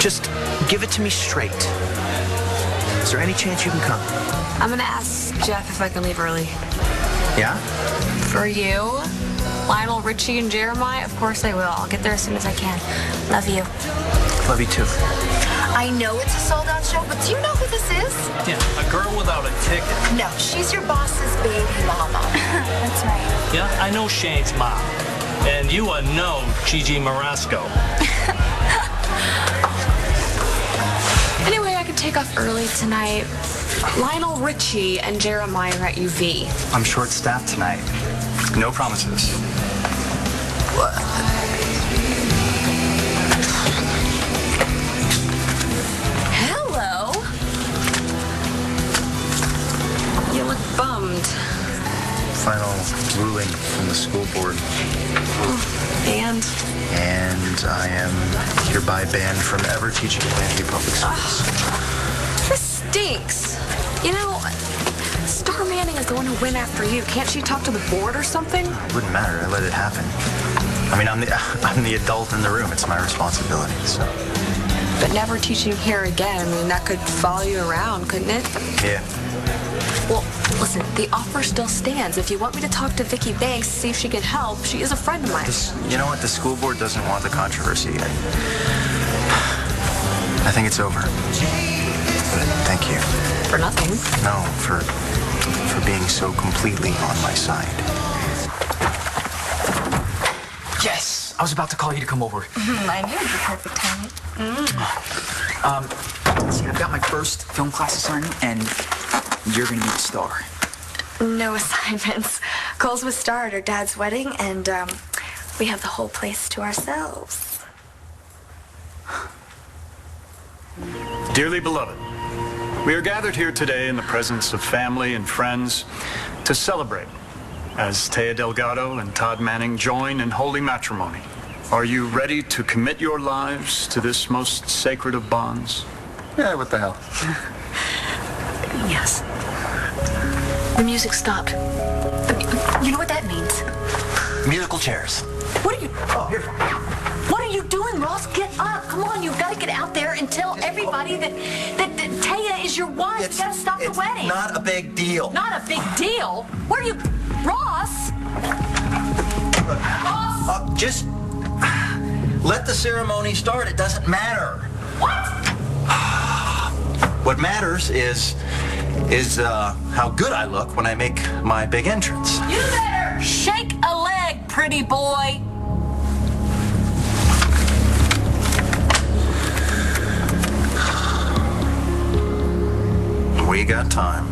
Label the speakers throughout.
Speaker 1: Just give it to me straight. Is there any chance you can come?
Speaker 2: I'm gonna ask Jeff if I can leave early.
Speaker 1: Yeah?
Speaker 2: For you, Lionel, Richie, and Jeremiah? Of course I will. I'll get there as soon as I can. Love you.
Speaker 1: Love you too.
Speaker 3: I know it's a sold-out show, but do you know who this is?
Speaker 4: Yeah, a girl without a ticket.
Speaker 3: No, she's your boss's baby mama. That's right.
Speaker 4: Yeah, I know Shane's mom. And you are no Gigi Marasco.
Speaker 2: Anyway, I could take off early tonight. Lionel, Richie, and Jeremiah are at UV.
Speaker 5: I'm short-staffed tonight. No promises.
Speaker 1: What?
Speaker 2: Hello. You look bummed.
Speaker 5: Final ruling from the school board.
Speaker 2: And
Speaker 5: I am hereby banned from ever teaching Atlanta Public Schools.
Speaker 2: this stinks. You know, Star Manning is the one who went after you. Can't she talk to the board or something?
Speaker 5: It wouldn't matter. I let it happen. I mean, I'm the adult in the room. It's my responsibility, so.
Speaker 2: But never teaching here again. I mean, that could follow you around, couldn't it?
Speaker 5: Yeah.
Speaker 2: Well, listen, the offer still stands. If you want me to talk to Vicki Banks, see if she can help, she is a friend of mine.
Speaker 5: You know what? The school board doesn't want the controversy. I think it's over. But thank you.
Speaker 2: For nothing.
Speaker 5: No, for being so completely on my side.
Speaker 6: Yes! I was about to call you to come over.
Speaker 3: I knew it'd be perfect timing.
Speaker 6: See, I've got my first film class assignment, and you're gonna be the star.
Speaker 3: No assignments. Cole's with Star at her dad's wedding, and we have the whole place to ourselves.
Speaker 7: Dearly beloved, we are gathered here today in the presence of family and friends to celebrate as Taya Delgado and Todd Manning join in holy matrimony. Are you ready to commit your lives to this most sacred of bonds?
Speaker 5: Yeah, what the hell?
Speaker 2: Yes. The music stopped. You know what that means?
Speaker 1: Musical chairs.
Speaker 2: What are you...
Speaker 1: Oh, here.
Speaker 2: What are you doing, Ross? Get up. Come on, you've got to get out there and tell everybody that Taya is your wife. You got to stop the wedding.
Speaker 1: Not a big deal.
Speaker 2: Not a big deal? Where are you... Ross? Ross?
Speaker 1: Just let the ceremony start. It doesn't matter.
Speaker 2: What?
Speaker 1: What matters is how good I look when I make my big entrance.
Speaker 2: You better shake a leg, pretty boy.
Speaker 1: We got time.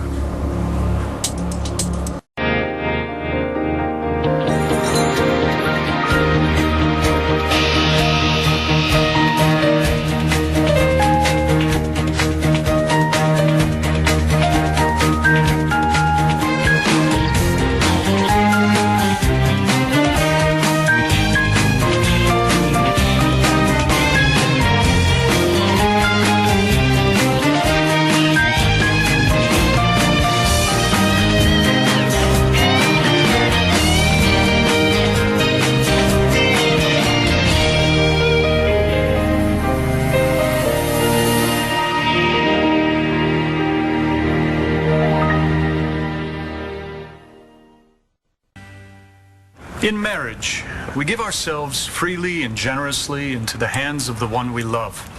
Speaker 7: In marriage, we give ourselves freely and generously into the hands of the one we love.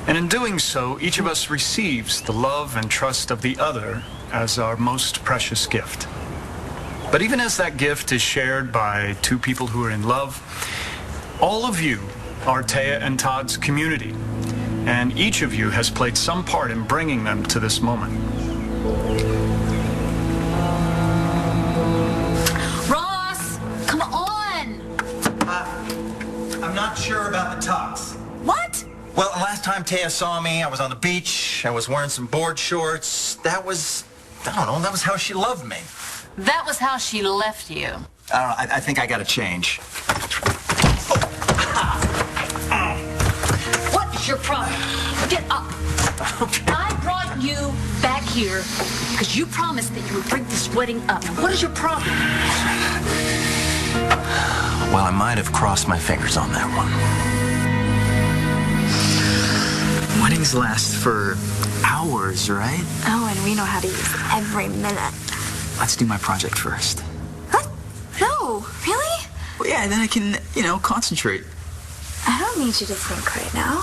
Speaker 7: And in doing so, each of us receives the love and trust of the other as our most precious gift. But even as that gift is shared by two people who are in love, all of you are Taya and Todd's community, and each of you has played some part in bringing them to this moment.
Speaker 1: I'm not sure about the tux.
Speaker 2: What?
Speaker 1: Well, the last time Taya saw me, I was on the beach. I was wearing some board shorts. That was, I don't know, that was how she loved me.
Speaker 2: That was how she left you.
Speaker 1: I don't know, I think I gotta change.
Speaker 2: What is your problem? Get up.
Speaker 1: Okay.
Speaker 2: I brought you back here because you promised that you would bring this wedding up. Now, what is your problem?
Speaker 1: Well, I might have crossed my fingers on that one.
Speaker 6: things last for hours, right?
Speaker 3: Oh, and we know how to use every minute.
Speaker 6: Let's do my project first.
Speaker 3: What? No, really?
Speaker 6: Well, yeah, then I can, concentrate.
Speaker 3: I don't need you to think right now.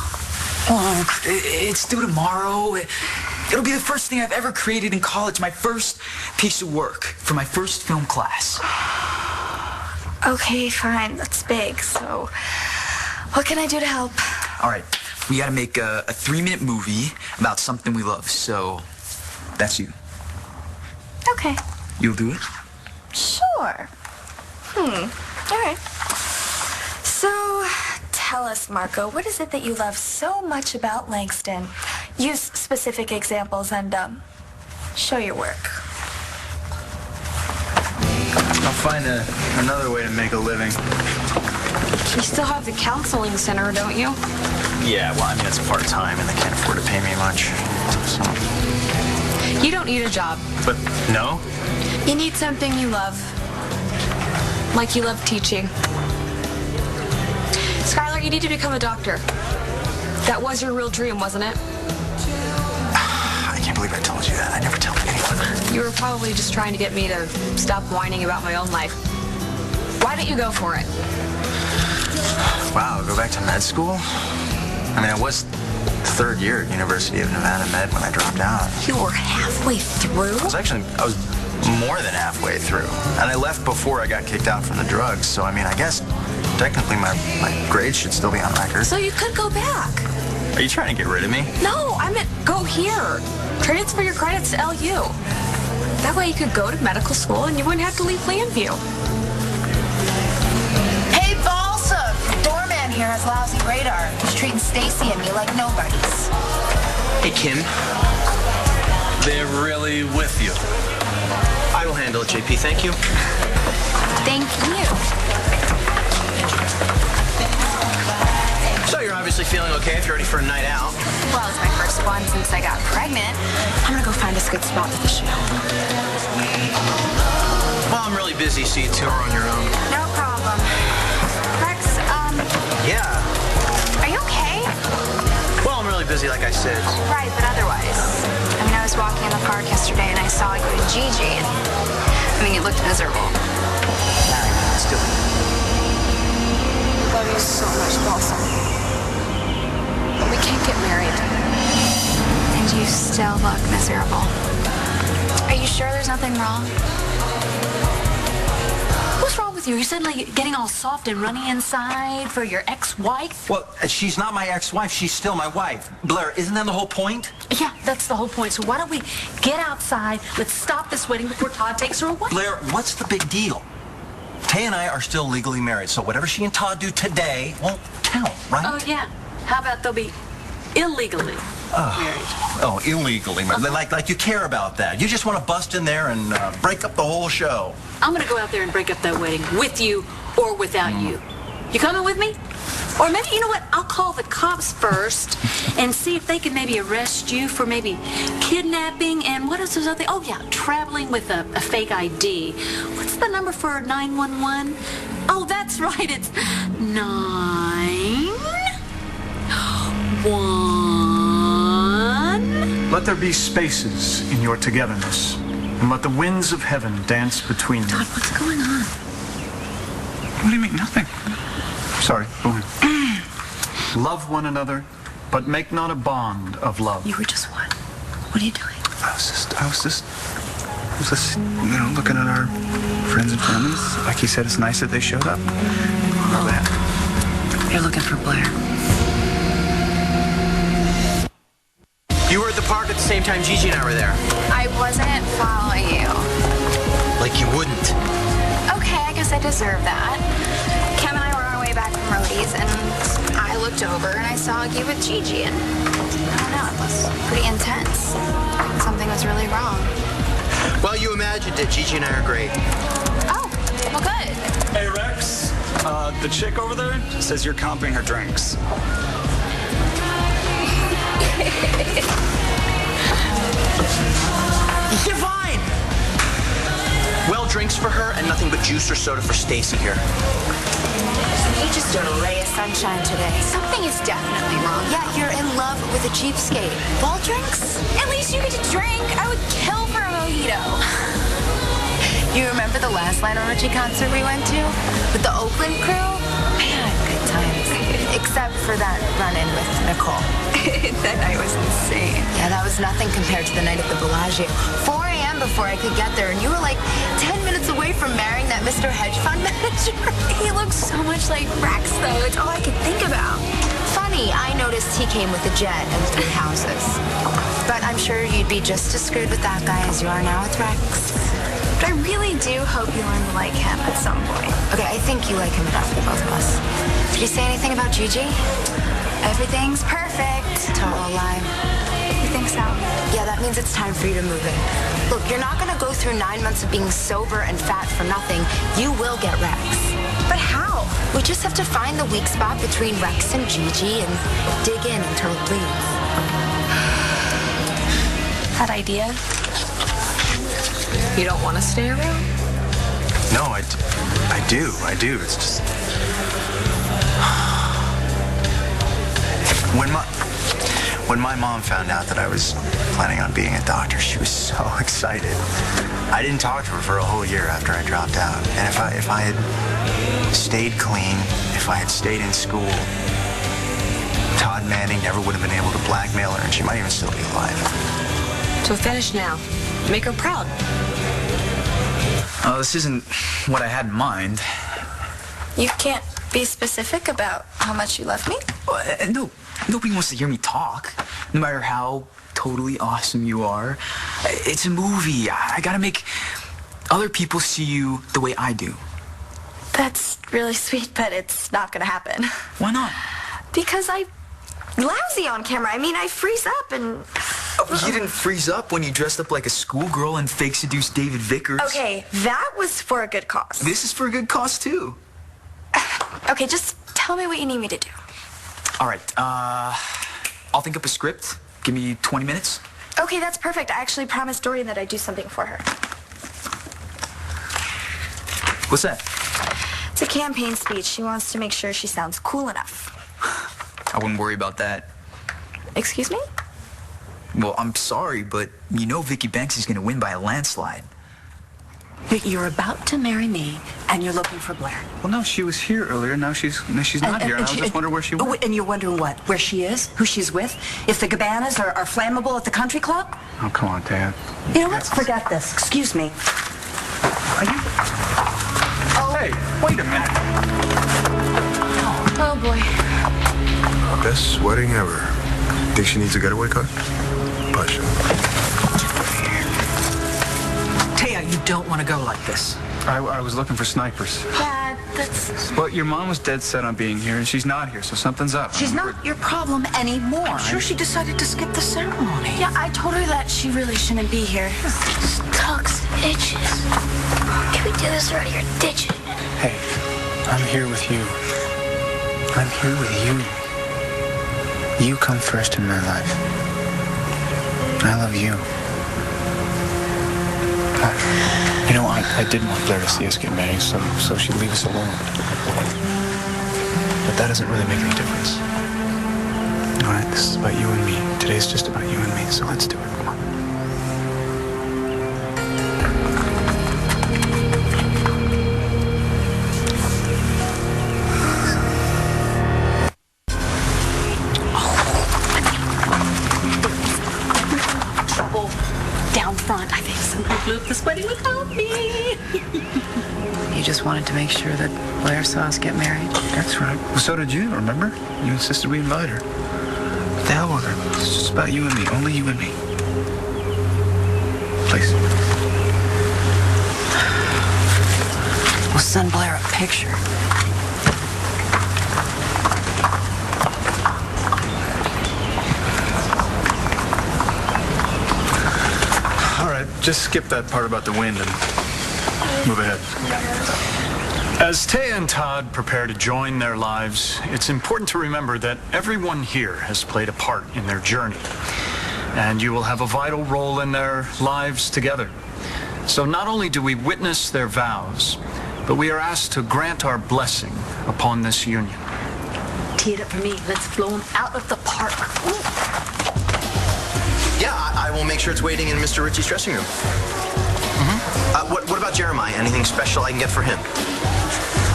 Speaker 6: Oh, it's due tomorrow. It'll be the first thing I've ever created in college, my first piece of work for my first film class.
Speaker 3: Okay, fine. That's big. So, what can I do to help?
Speaker 6: All right, we gotta make a 3-minute movie about something we love. So, that's you.
Speaker 3: Okay.
Speaker 6: You'll do it?
Speaker 3: Sure. All right. So, tell us, Marco, what is it that you love so much about Langston? Use specific examples and, show your work.
Speaker 5: I'll find another way to make a living.
Speaker 2: You still have the counseling center, don't you?
Speaker 5: Yeah, well, I mean, it's part-time and they can't afford to pay me much. So.
Speaker 2: You don't need a job.
Speaker 5: But no?
Speaker 2: You need something you love. Like you love teaching. Skylar, you need to become a doctor. That was your real dream, wasn't it?
Speaker 5: I can't believe I told you that. I never tell anyone.
Speaker 2: You were probably just trying to get me to stop whining about my own life. Why don't you go for it?
Speaker 5: Wow, go back to med school? I mean, I was third year at University of Nevada Med when I dropped out.
Speaker 2: You were halfway through?
Speaker 5: I was more than halfway through. And I left before I got kicked out from the drugs. So, I mean, I guess technically my grades should still be on record.
Speaker 2: So you could go back.
Speaker 5: Are you trying to get rid of me?
Speaker 2: No, I meant go here. Transfer your credits to LU. That way you could go to medical school and you wouldn't have to leave Landview.
Speaker 8: Hey, Balsam! Doorman here has lousy radar. He's treating Stacy and me like nobodies.
Speaker 9: Hey, Kim. They're really with you. I will handle it, JP. Thank you.
Speaker 2: Thank you.
Speaker 9: So you're obviously feeling okay if you're ready for a night out.
Speaker 3: Well, it's my first one since I got pregnant. I'm gonna go find us a good spot for the show.
Speaker 9: Well, I'm really busy, so you two are on your own.
Speaker 3: No problem. Rex,
Speaker 9: Yeah.
Speaker 3: are you okay?
Speaker 9: Well, I'm really busy, like I said.
Speaker 3: Right, but otherwise. I mean, I was walking in the park yesterday and I saw you and Gigi, and you looked miserable.
Speaker 9: Let's do it.
Speaker 2: Love you so much, Balsam. But we can't get married.
Speaker 3: And you still look miserable. Are you sure there's nothing wrong?
Speaker 2: What's wrong with you? You said like getting all soft and runny inside for your ex-wife?
Speaker 1: Well, she's not my ex-wife. She's still my wife. Blair, isn't that the whole point?
Speaker 2: Yeah, that's the whole point. So why don't we get outside? Let's stop this wedding before Todd takes her away.
Speaker 1: Blair, what's the big deal? Tay and I are still legally married, so whatever she and Todd do today won't count, right?
Speaker 2: Oh, yeah. How about they'll be illegally married?
Speaker 1: Oh, illegally married. Like you care about that. You just want to bust in there and break up the whole show.
Speaker 2: I'm going to go out there and break up that wedding with you or without you. You coming with me? Or maybe, you know what? I'll call the cops first and see if they can maybe arrest you for maybe kidnapping and what is those other things? Oh, yeah, traveling with a fake ID. What's the number for 911? Oh, that's right. It's 911.
Speaker 7: Let there be spaces in your togetherness, and let the winds of heaven dance between you.
Speaker 2: Todd, what's going on?
Speaker 5: What do you mean? Nothing. Sorry, go ahead.
Speaker 7: Love one another, but make not a bond of love.
Speaker 2: You were just what? What are you doing?
Speaker 5: I was just, looking at our friends and families. Like he said, it's nice that they showed up. Love that.
Speaker 2: You're looking for Blair.
Speaker 9: You were at the park at the same time Gigi and I were there.
Speaker 3: I wasn't following you.
Speaker 9: Like you wouldn't.
Speaker 3: Okay, I guess I deserve that. Cam and I were on our way back from Rhodey's, and I looked over and I saw you with Gigi, and I don't know, it was pretty intense. Something was really wrong.
Speaker 9: Well, you imagined it. Gigi and I are great.
Speaker 3: Oh, well, good.
Speaker 10: Hey, Rex. The chick over there says you're comping her drinks.
Speaker 9: Divine! Well, drinks for her and nothing but juice or soda for Stacy here.
Speaker 8: You just a ray of sunshine today.
Speaker 3: Something is definitely wrong.
Speaker 8: Yeah, you're in love with with a cheapskate. Ball drinks?
Speaker 3: At least you get to drink. I would kill for a mojito.
Speaker 8: You remember the last Lionel Richie concert we went to? With the Oakland crew? Man, good times. Except for that run-in with Nicole.
Speaker 3: That night was insane.
Speaker 8: Yeah, that was nothing compared to the night at the Bellagio. 4 a.m. before I could get there, and you were like 10 minutes away from marrying that Mr. Hedge Fund manager.
Speaker 3: He looks so much like Rex, though. It's all I could think about.
Speaker 8: Funny, I noticed he came with a jet and 3 houses. But I'm sure you'd be just as screwed with that guy as you are now with Rex.
Speaker 3: But I really do hope you learn to like him at some point.
Speaker 8: Okay, I think you like him enough for both of us. Did you say anything about Gigi?
Speaker 3: Everything's perfect.
Speaker 8: Total lie.
Speaker 3: You think so?
Speaker 8: Yeah, that means it's time for you to move in. Look, you're not gonna go through 9 months of being sober and fat for nothing. You will get Rex.
Speaker 3: But how?
Speaker 8: We just have to find the weak spot between Rex and Gigi and dig in until it bleeds.
Speaker 3: That idea?
Speaker 2: You don't want to stay around?
Speaker 5: No, I do. It's just... When my mom found out that I was planning on being a doctor, she was so excited. I didn't talk to her for a whole year after I dropped out. And if I had stayed clean, if I had stayed in school, Todd Manning never would have been able to blackmail her, and she might even still be alive.
Speaker 2: So finish now. Make her proud.
Speaker 6: Oh, this isn't what I had in mind.
Speaker 3: You can't be specific about how much you love me?
Speaker 6: No, nobody wants to hear me talk, no matter how totally awesome you are. It's a movie. I gotta make other people see you the way I do.
Speaker 3: That's really sweet, but it's not gonna happen.
Speaker 6: Why not?
Speaker 3: Because I'm lousy on camera. I mean, I freeze up and...
Speaker 6: Oh, you didn't freeze up when you dressed up like a schoolgirl and fake seduced David Vickers.
Speaker 3: Okay, that was for a good cause.
Speaker 6: This is for a good cause, too.
Speaker 3: Okay, just tell me what you need me to do.
Speaker 6: All right, I'll think up a script. Give me 20 minutes.
Speaker 3: Okay, that's perfect. I actually promised Dorian that I'd do something for her.
Speaker 6: What's that?
Speaker 3: It's a campaign speech. She wants to make sure she sounds cool enough.
Speaker 6: I wouldn't worry about that.
Speaker 3: Excuse me?
Speaker 6: Well, I'm sorry, but you know Vicky Banksy's gonna win by a landslide.
Speaker 2: You're about to marry me, and you're looking for Blair.
Speaker 10: Well, no, she was here earlier. Now she's not here. I was just wondering where she went.
Speaker 11: And you're wondering what? Where she is? Who she's with? If the Gabanas are flammable at the country club?
Speaker 10: Oh, come on, Dad.
Speaker 11: You know, let's forget this. Excuse me.
Speaker 10: Are you... Oh, hey, wait a minute.
Speaker 2: Oh, boy.
Speaker 12: Best wedding ever. Think she needs a getaway car? Push.
Speaker 11: Taya, you don't want to go like this.
Speaker 10: I was looking for snipers.
Speaker 3: Dad, that's...
Speaker 10: But your mom was dead set on being here, and she's not here, so something's up.
Speaker 11: She's not your problem anymore. I'm sure she decided to skip the ceremony.
Speaker 3: Yeah, I told her that she really shouldn't be here.
Speaker 13: Tucks itches. Can we do this already? You're ditching.
Speaker 10: Hey, I'm here with you. I'm here with you. You come first in my life. I love you. You know, I didn't want Blair to see us get married, so she'd leave us alone. But that doesn't really make any difference. All right, this is about you and me. Today's just about you and me, so let's do it. Come on.
Speaker 2: Down front, I think somebody blew up this wedding without me.
Speaker 14: You just wanted to make sure that Blair saw us get married?
Speaker 10: That's right. Well, so did you, remember? You insisted we invite her. What the hell with her? It's just about you and me. Only you and me. Please.
Speaker 14: We'll send Blair a picture.
Speaker 7: Just skip that part about the wind and move ahead. As Taya and Todd prepare to join their lives, it's important to remember that everyone here has played a part in their journey, and you will have a vital role in their lives together. So not only do we witness their vows, but we are asked to grant our blessing upon this union.
Speaker 2: Tee it up for me. Let's blow them out of the park. Ooh.
Speaker 5: make sure it's waiting in Mr. Ritchie's dressing room. What about Jeremiah? Anything special I can get for him?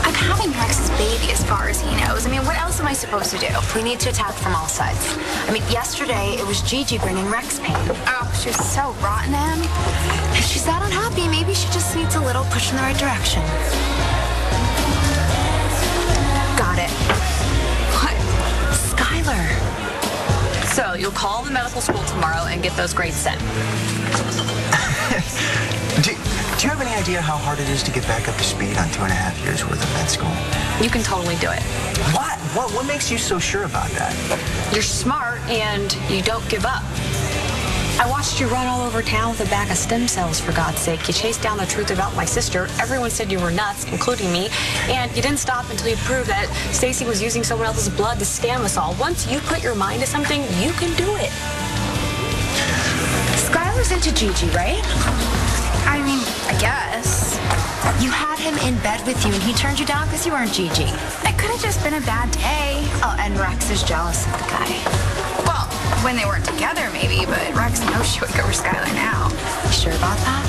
Speaker 8: I'm having Rex's baby as far as he knows. I mean, what else am I supposed to do? We need to attack from all sides. I mean, yesterday it was Gigi bringing Rex pain. Oh, she was so rotten to him. If she's that unhappy, maybe she just needs a little push in the right direction. Got it. What? Skylar.
Speaker 15: So you'll call the medical school tomorrow and get those grades sent.
Speaker 5: Do you have any idea how hard it is to get back up to speed on 2.5 years worth of med school?
Speaker 15: You can totally do it.
Speaker 5: What? What makes you so sure about that?
Speaker 15: You're smart and you don't give up. I watched you run all over town with a bag of stem cells, for God's sake. You chased down the truth about my sister. Everyone said you were nuts, including me. And you didn't stop until you proved that Stacy was using someone else's blood to scam us all. Once you put your mind to something, you can do it.
Speaker 8: Skylar's into Gigi, right? I mean, I guess. You had him in bed with you and he turned you down because you weren't Gigi. It could have just been a bad day. Oh, and Rex is jealous of the guy. Well, when they weren't together, maybe, but Rex knows she would go for Skylar now. You sure about that?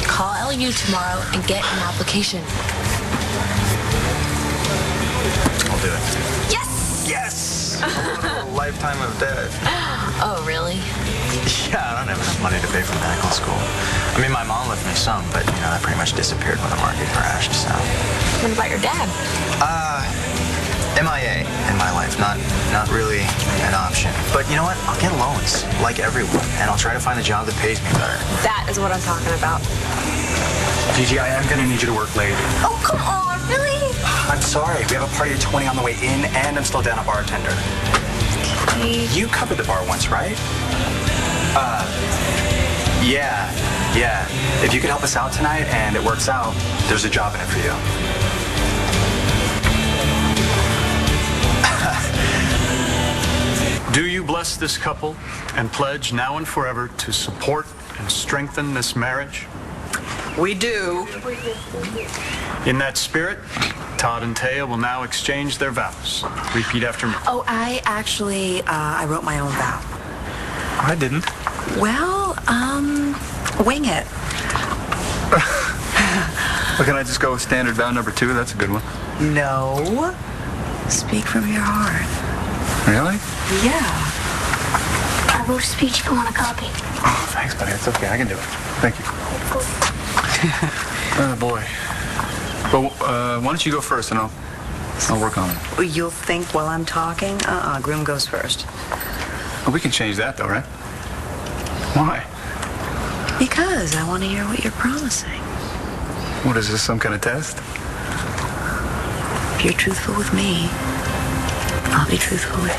Speaker 15: Call LU tomorrow and get an application.
Speaker 5: I'll do it.
Speaker 8: Yes!
Speaker 5: Yes! A lifetime of debt.
Speaker 15: Oh, really?
Speaker 5: Yeah, I don't have enough money to pay for medical school. I mean, my mom left me some, but, that pretty much disappeared when the market crashed, so.
Speaker 15: What about your dad?
Speaker 5: MIA in my life, not really an option. But you know what? I'll get loans, like everyone, and I'll try to find a job that pays me better.
Speaker 15: That is what I'm talking about.
Speaker 10: Gigi, I am gonna need you to work late.
Speaker 8: Oh, come on, really?
Speaker 10: I'm sorry, we have a party at 20 on the way in, and I'm still down a bartender.
Speaker 8: Okay.
Speaker 10: You covered the bar once, right? Yeah. If you could help us out tonight and it works out, there's a job in it for you.
Speaker 7: Do you bless this couple and pledge now and forever to support and strengthen this marriage?
Speaker 6: We do.
Speaker 7: In that spirit, Todd and Taya will now exchange their vows. Repeat after me.
Speaker 11: Oh, I actually, I wrote my own vow.
Speaker 12: I didn't.
Speaker 11: Well, wing it.
Speaker 12: Well, can I just go with standard vow number 2? That's a good one.
Speaker 11: No. Speak from your heart.
Speaker 12: Really?
Speaker 11: Yeah.
Speaker 13: I wrote a speech if you want a copy.
Speaker 12: Oh, thanks, buddy. It's okay. I can do it. Thank you. Oh, boy. Well, why don't you go first, and I'll work on it.
Speaker 11: You'll think while I'm talking? Groom goes first.
Speaker 12: Well, we can change that, though, right? Why?
Speaker 11: Because I want to hear what you're promising.
Speaker 12: What is this, some kind of test?
Speaker 11: If you're truthful with me, I'll be truthful with you.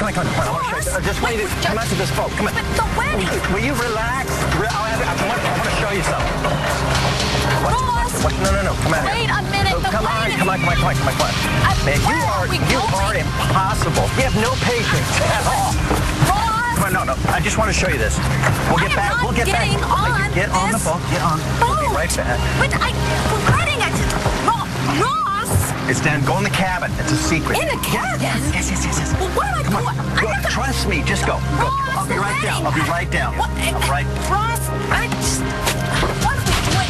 Speaker 1: Come on. I want to show you. Just wait. Come out to this boat. Come on.
Speaker 8: But the wedding!
Speaker 1: Will you relax? I want to show you something.
Speaker 8: Ross!
Speaker 1: No. Come on.
Speaker 8: Wait a minute.
Speaker 1: Oh, come on. Man, you are impossible. You have no patience at all.
Speaker 8: Ross!
Speaker 1: Come on, no. I just want to show you this. We'll get back. Get on the boat. Get on. We'll be right back.
Speaker 8: But we're wedding it. Ross!
Speaker 1: It's down. Go in the cabin. It's a secret.
Speaker 8: In the cabin?
Speaker 1: Yes.
Speaker 8: Well, what am I
Speaker 1: Come
Speaker 8: doing?
Speaker 1: on. Go. Trust me. Just go.
Speaker 8: Ross,
Speaker 1: I'll be right down.
Speaker 8: What?
Speaker 1: All right.
Speaker 8: Ross, I just... Wait.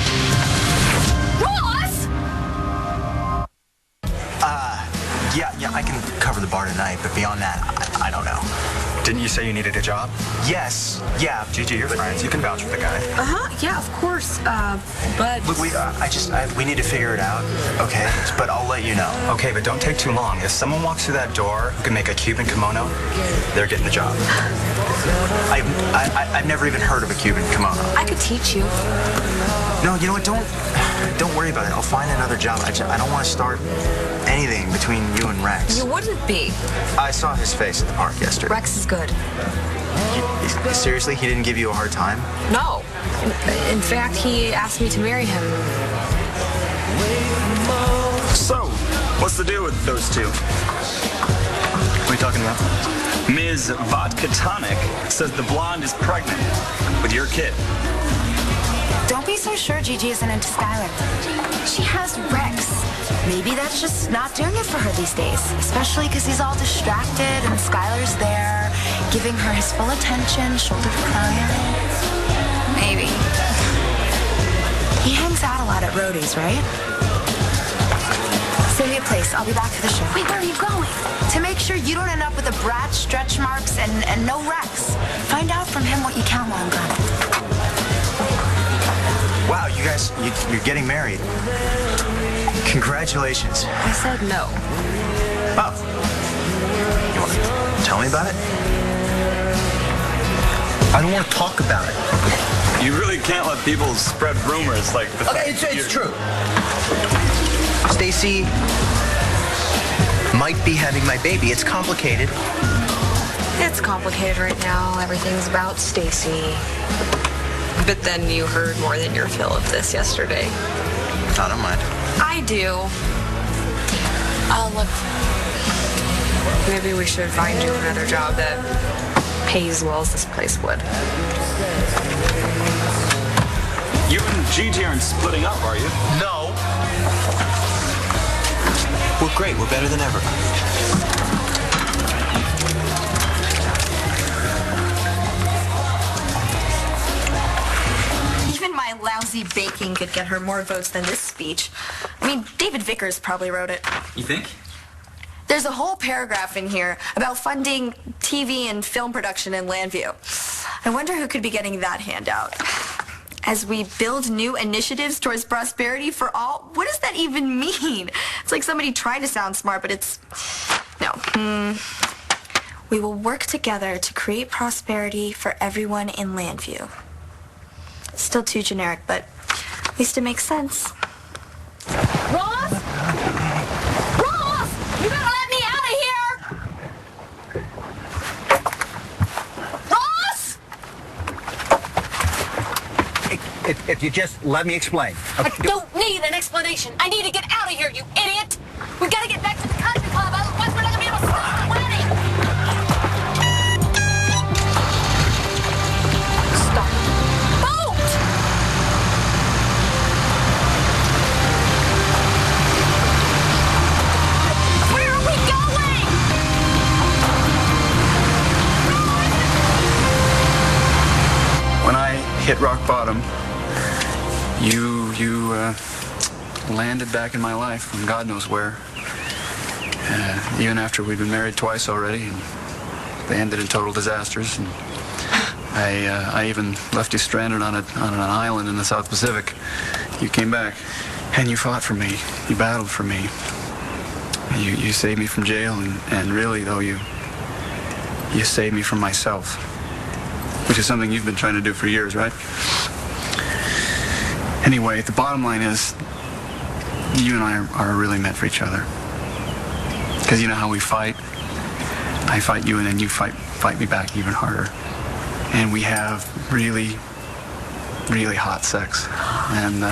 Speaker 8: Ross!
Speaker 5: Yeah, I can cover the bar tonight, but beyond that, I don't know.
Speaker 10: Didn't you say you needed a job?
Speaker 5: Yes. Yeah.
Speaker 10: Gigi, you're friends. You can vouch for the guy.
Speaker 15: Yeah, of course. But...
Speaker 5: Look, we need to figure it out, okay? But I'll let you know.
Speaker 10: Okay, but don't take too long. If someone walks through that door who can make a Cuban kimono, they're getting the job.
Speaker 5: I've never even heard of a Cuban kimono.
Speaker 15: I could teach you.
Speaker 5: No, you know what? Don't worry about it. I'll find another job. I don't want to start anything between you and Rex.
Speaker 15: You wouldn't be.
Speaker 5: I saw his face at the park yesterday.
Speaker 15: Rex is good.
Speaker 5: Seriously? He didn't give you a hard time?
Speaker 15: No. In fact, he asked me to marry him.
Speaker 16: So, what's the deal with those two?
Speaker 10: What are you talking about?
Speaker 16: Ms. Vodka Tonic says the blonde is pregnant with your kid.
Speaker 8: Don't be so sure Gigi isn't into Skylar. She has Rex. maybe that's just not doing it for her these days. Especially because he's all distracted and Skylar's there, giving her his full attention, shoulder to cry on. Maybe. He hangs out a lot at roadies, right? Save me a place. I'll be back for the show.
Speaker 2: Wait, where are you going?
Speaker 8: To make sure you don't end up with a brat, stretch marks, and no wrecks. Find out from him what you count while I'm gone.
Speaker 5: Wow, you guys, you're getting married. Congratulations.
Speaker 15: I said no.
Speaker 5: Oh. You want to tell me about it?
Speaker 1: I don't want to talk about it.
Speaker 16: You really can't let people spread rumors like the
Speaker 1: Okay, it's true. Stacy might be having my baby. It's complicated.
Speaker 15: It's complicated right now. Everything's about Stacy. But then you heard more than your fill of this yesterday.
Speaker 5: I don't mind.
Speaker 15: I do. Look, maybe we should find you another job that pays as well as this place would.
Speaker 16: You and Gigi aren't splitting up, are you?
Speaker 1: No. We're great. We're better than ever.
Speaker 3: Even my lousy baking could get her more votes than this speech. I mean, David Vickers probably wrote it.
Speaker 6: You think?
Speaker 3: There's a whole paragraph in here about funding TV and film production in Landview. I wonder who could be getting that handout. As we build new initiatives towards prosperity for all, what does that even mean? It's like somebody trying to sound smart, but it's... No. We will work together to create prosperity for everyone in Landview. Still too generic, but at least it makes sense.
Speaker 2: Ross? Ross! You gotta let me out of here! Ross!
Speaker 1: If you just let me explain.
Speaker 2: I don't need an explanation. I need to get out of here, you idiot! We gotta get back to the country club, otherwise we're not gonna be able to start the wedding! Stop. Boat! Where are we going?
Speaker 12: When I hit rock bottom, you landed back in my life from God knows where. Even after we'd been married twice already, and they ended in total disasters. And I even left you stranded on an island in the South Pacific. You came back, and you fought for me. You battled for me. You saved me from jail, and really, though, you saved me from myself, which is something you've been trying to do for years, right? Anyway, the bottom line is, you and I are really meant for each other. Because you know how we fight? I fight you, and then you fight me back even harder. And we have really, really hot sex. And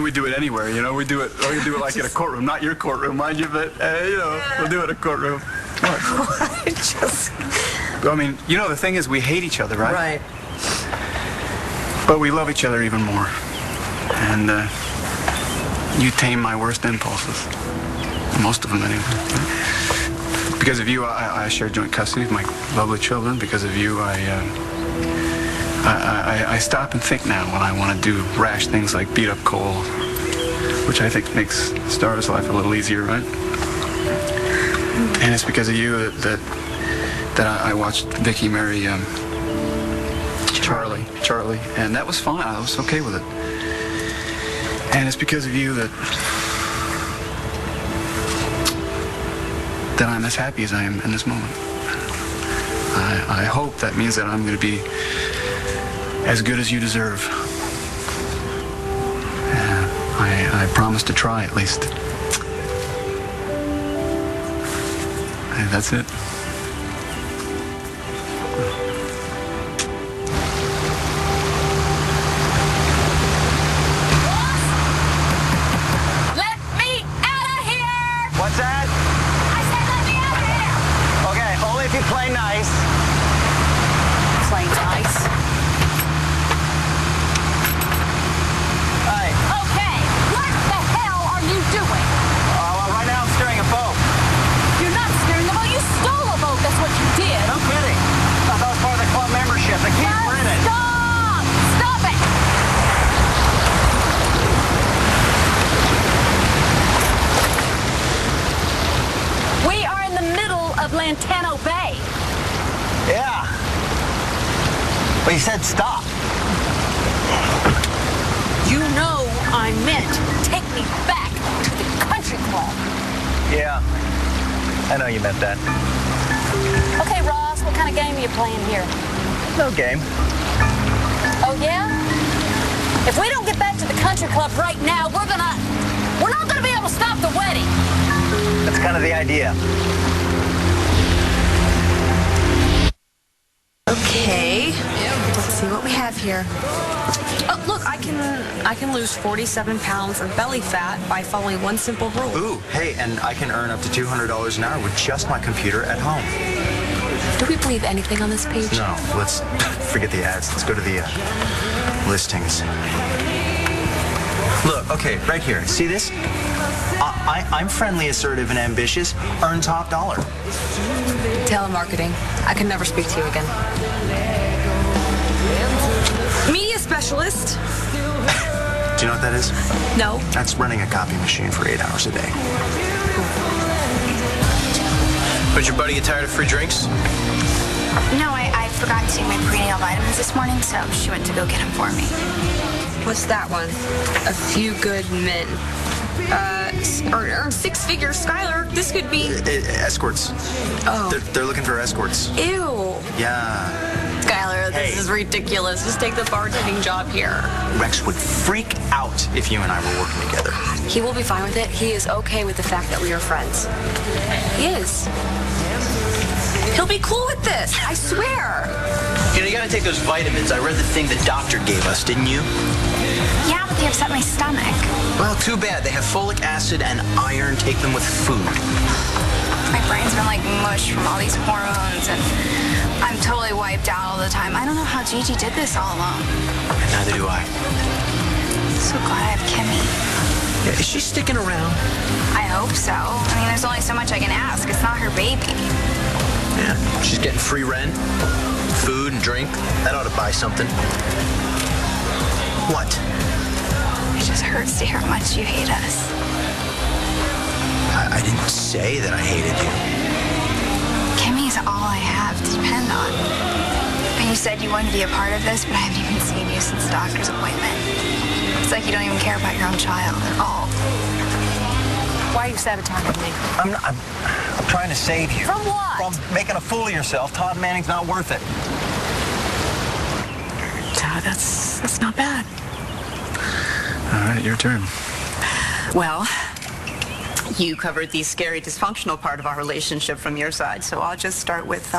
Speaker 12: we do it anywhere, you know? We do it like in a courtroom. Not your courtroom, mind you, but, we'll do it in a courtroom. I mean, you know, the thing is, we hate each other, right?
Speaker 11: Right.
Speaker 12: But we love each other even more. And you tame my worst impulses. Most of them, anyway. Because of you, I share joint custody of my lovely children. Because of you, I stop and think now when I want to do rash things like beat up Cole, which I think makes Star's life a little easier, right? And it's because of you that I watched Vicky marry Charlie, and that was fine. I was okay with it. And it's because of you that I'm as happy as I am in this moment. I hope that means that I'm going to be as good as you deserve. I promise to try at least. And that's it.
Speaker 2: Let me out of here!
Speaker 17: What's that?
Speaker 2: I said let me out of here!
Speaker 17: Okay, only if you play nice.
Speaker 2: Play nice?
Speaker 17: Hey.
Speaker 2: Okay, what the hell Lantano Bay.
Speaker 17: Yeah. But you said stop.
Speaker 2: You know I meant take me back to the country club.
Speaker 17: Yeah. I know you meant that.
Speaker 2: Okay, Ross, what kind of game are you playing here?
Speaker 17: No game.
Speaker 2: Oh, yeah? If we don't get back to the country club right now, we're not gonna be able to stop the wedding.
Speaker 17: That's kind of the idea.
Speaker 15: Okay. Let's see what we have here. Oh, look, I can lose 47 pounds of belly fat by following one simple rule.
Speaker 5: Ooh, hey, and I can earn up to $200 an hour with just my computer at home.
Speaker 15: Do we believe anything on this page?
Speaker 5: No, let's forget the ads. Let's go to the listings. Look, okay, right here. See this? I'm friendly, assertive, and ambitious. Earn top dollar.
Speaker 15: Telemarketing. I can never speak to you again. Media specialist.
Speaker 5: Do you know what that is?
Speaker 15: No.
Speaker 5: That's running a copy machine for 8 hours a day.
Speaker 9: But your buddy get tired of free drinks?
Speaker 8: No, I forgot to take my prenatal vitamins this morning, so she went to go get them for me.
Speaker 15: What's that one? A few good men. Earn 6 figures. Skylar, this could be...
Speaker 5: Escorts.
Speaker 15: Oh.
Speaker 5: They're looking for escorts.
Speaker 15: Ew.
Speaker 5: Yeah.
Speaker 15: Skylar, this is ridiculous. Just take the bartending job here.
Speaker 5: Rex would freak out if you and I were working together.
Speaker 15: He will be fine with it. He is okay with the fact that we are friends. He is. He'll be cool with this, I swear.
Speaker 9: You know, you gotta take those vitamins. I read the thing the doctor gave us, didn't you?
Speaker 8: Yeah, but they upset my stomach.
Speaker 9: Well, too bad. They have folic acid and iron. Take them with food.
Speaker 8: My brain's been like mush from all these hormones, and I'm totally wiped out all the time. I don't know how Gigi did this all alone.
Speaker 9: And neither do I.
Speaker 8: So glad I have Kimmy.
Speaker 9: Yeah, is she sticking around?
Speaker 8: I hope so. I mean, there's only so much I can ask. It's not her baby.
Speaker 9: Yeah, she's getting free rent, food and drink. That ought to buy something. What?
Speaker 8: It just hurts to hear how much you hate us.
Speaker 9: I didn't say that I hated you.
Speaker 8: Kimmy's all I have to depend on. And you said you wanted to be a part of this, but I haven't even seen you since the doctor's appointment. It's like you don't even care about your own child at all.
Speaker 2: Why are you sabotaging me?
Speaker 17: I'm trying to save you.
Speaker 2: From what?
Speaker 17: From making a fool of yourself. Todd Manning's not worth it.
Speaker 14: That's not bad.
Speaker 12: All right, your turn.
Speaker 14: Well, you covered the scary dysfunctional part of our relationship from your side, so I'll just start with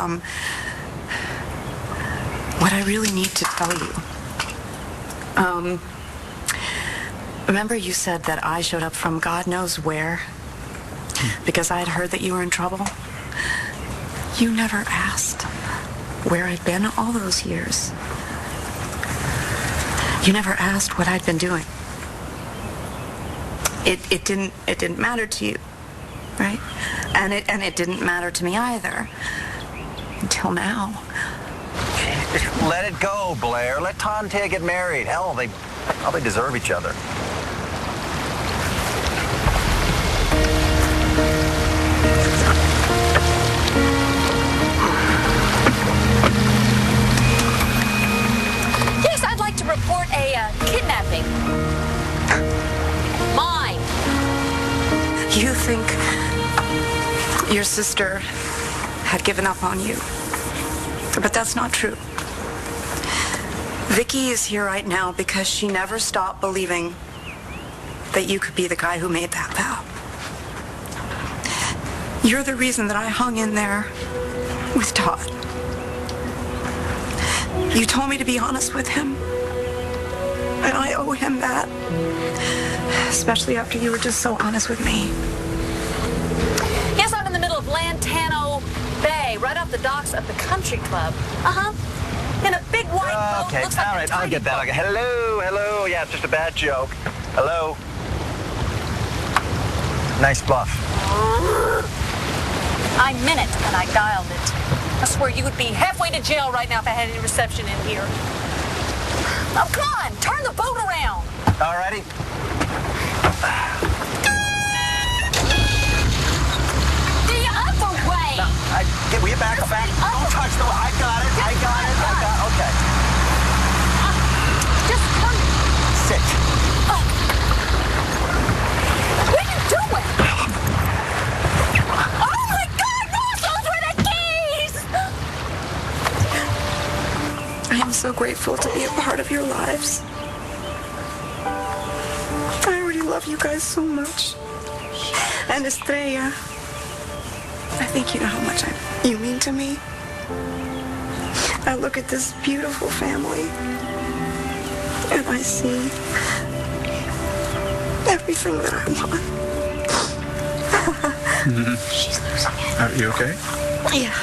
Speaker 14: what I really need to tell you. Remember you said that I showed up from God knows where because I had heard that you were in trouble? You never asked where I'd been all those years. You never asked what I'd been doing. It didn't matter to you, right? And it didn't matter to me either. Until now.
Speaker 17: Just let it go, Blair. Let Todd and Tia get married. Hell, they probably deserve each other.
Speaker 2: Yes, I'd like to report a kidnapping. Mine.
Speaker 14: You think your sister had given up on you. But that's not true. Vicky is here right now because she never stopped believing that you could be the guy who made that vow. You're the reason that I hung in there with Todd. You told me to be honest with him. And I owe him that. Especially after you were just so honest with me.
Speaker 2: Yes, I'm in the middle of Lantano Bay, right off the docks of the country club. Uh-huh. In a big white boat.
Speaker 17: Okay,
Speaker 2: Looks like
Speaker 17: all right, I'll get that. Hello. Yeah, it's just a bad joke. Hello. Nice bluff.
Speaker 2: I meant it, and I dialed it. I swear you would be halfway to jail right now if I had any reception in here. Oh, come on, turn the boat around.
Speaker 17: All righty.
Speaker 2: The other way.
Speaker 17: No,
Speaker 14: grateful to be a part of your lives. I already love you guys so much. And Estrella, I think you know how much you mean to me. I look at this beautiful family, and I see everything that I want.
Speaker 13: She's losing it.
Speaker 12: Are you okay?
Speaker 14: Yeah.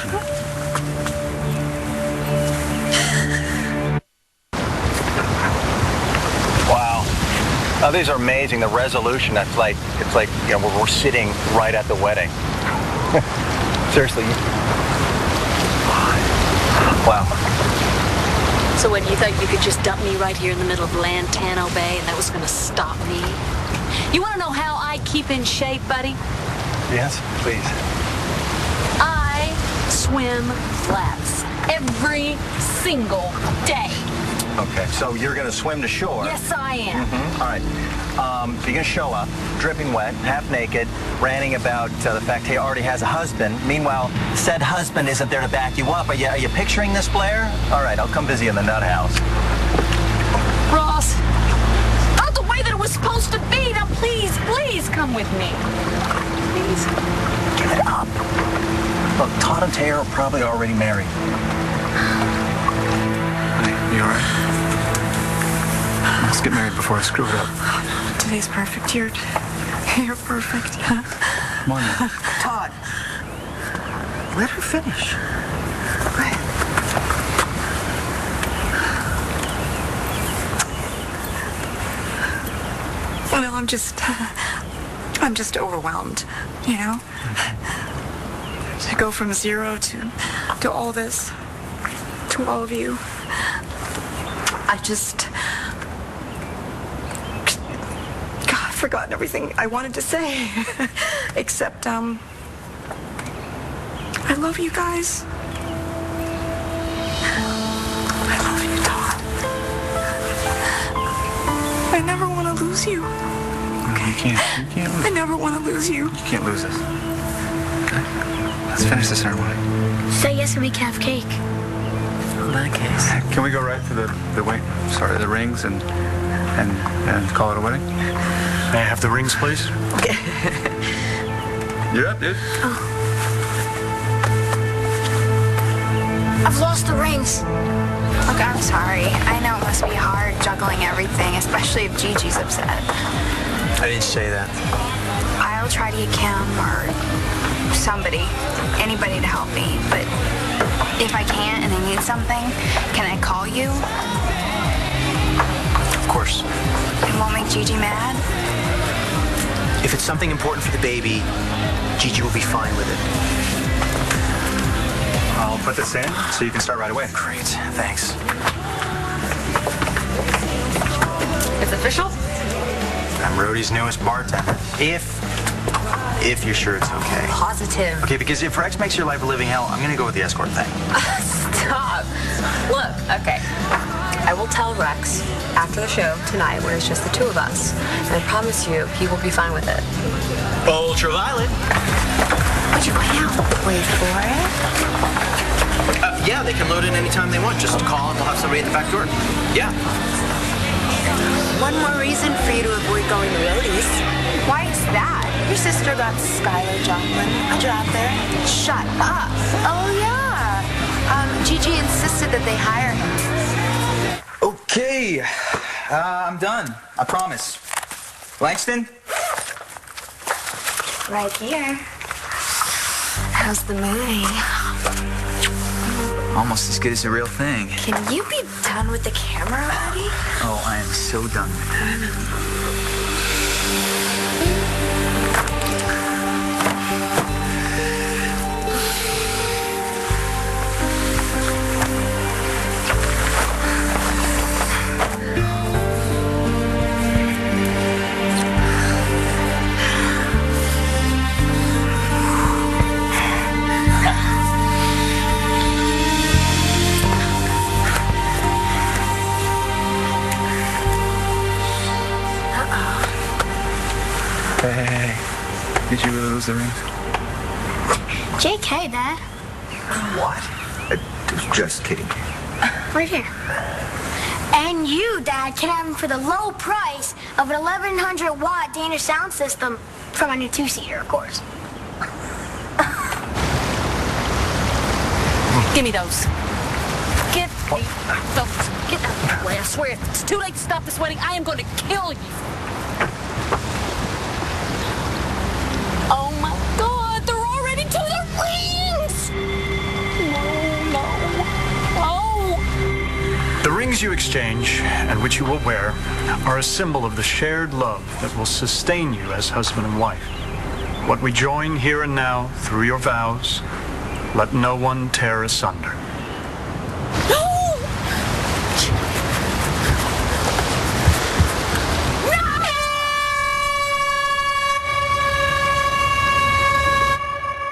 Speaker 17: Wow. Now, these are amazing. The resolution, it's like, you know, we're sitting right at the wedding. Seriously. Wow.
Speaker 2: So what, you thought you could just dump me right here in the middle of Lantano Bay and that was gonna stop me? You wanna know how I keep in shape, buddy?
Speaker 17: Yes, please.
Speaker 2: I swim laps every single day.
Speaker 17: Okay, so you're going to swim to shore.
Speaker 2: Yes, I am.
Speaker 17: All right. You're going to show up, dripping wet, half naked, ranting about the fact he already has a husband. Meanwhile, said husband isn't there to back you up. Are you picturing this, Blair? All right, I'll come visit you in the nut house.
Speaker 2: Ross, not the way that it was supposed to be. Now, please come with me. Please.
Speaker 17: Give it up. Look, Todd and Tara are probably already married.
Speaker 12: You all right? Let's get married before I screw it up.
Speaker 14: Today's perfect. You're perfect.
Speaker 12: Come on.
Speaker 17: Todd, let her finish.
Speaker 14: Well, I'm just overwhelmed, you know? To go from zero to all this, to all of you. God, I've forgotten everything I wanted to say. Except, I love you guys. I love you, Todd. I never want to lose you.
Speaker 12: Okay. You can't lose.
Speaker 14: I never want to lose you.
Speaker 12: You can't lose us. Okay. Let's finish the ceremony.
Speaker 13: Say yes and we can have cake.
Speaker 6: In that case.
Speaker 12: Can we go right to the rings and call it a wedding?
Speaker 7: May I have the rings, please?
Speaker 12: You're up, dude.
Speaker 13: I've lost the rings.
Speaker 8: Look, I'm sorry. I know it must be hard juggling everything, especially if Gigi's upset.
Speaker 6: I didn't say that.
Speaker 8: I'll try to get Kim or anybody to help me, but if I can't and I need something, can I call you?
Speaker 6: Of course.
Speaker 8: It won't make Gigi mad?
Speaker 6: If it's something important for the baby, Gigi will be fine with it.
Speaker 7: I'll put this in so you can start right away.
Speaker 6: Great, thanks.
Speaker 2: It's official?
Speaker 5: I'm Rhodey's newest bartender. If you're sure it's okay.
Speaker 2: Positive.
Speaker 5: Okay, because if Rex makes your life a living hell, I'm gonna go with the escort thing.
Speaker 15: Stop. Look, okay. I will tell Rex after the show tonight when it's just the two of us. And I promise you, he will be fine with it.
Speaker 6: Ultraviolet.
Speaker 8: Would you wait out? Wait for it?
Speaker 6: Yeah, they can load in anytime they want. Just call and we'll have somebody at the back door. Yeah.
Speaker 8: One more reason for you to avoid going to Rhodey's. Why is that? Your sister got Skylar Joplin. I dropped there. Shut up. Oh, yeah. Gigi insisted that they hire him.
Speaker 6: Okay. I'm done. I promise. Langston?
Speaker 8: Right here. How's the movie?
Speaker 6: Almost as good as the real thing.
Speaker 8: Can you be done with the camera already?
Speaker 6: Oh, I am so done with it.
Speaker 12: Hey. Did you really lose the rings?
Speaker 13: JK, Dad.
Speaker 5: What? Just kidding.
Speaker 13: Right here. And you, Dad, can have them for the low price of an 1100-watt Danish sound system from a new two-seater, of course.
Speaker 2: Give me those. Give me those. Get out of the way. I swear, if it's too late to stop this wedding, I am going to kill you. Oh my God, they're already to the rings! No. Oh!
Speaker 7: The rings you exchange, and which you will wear, are a symbol of the shared love that will sustain you as husband and wife. What we join here and now through your vows, let no one tear asunder.
Speaker 2: No!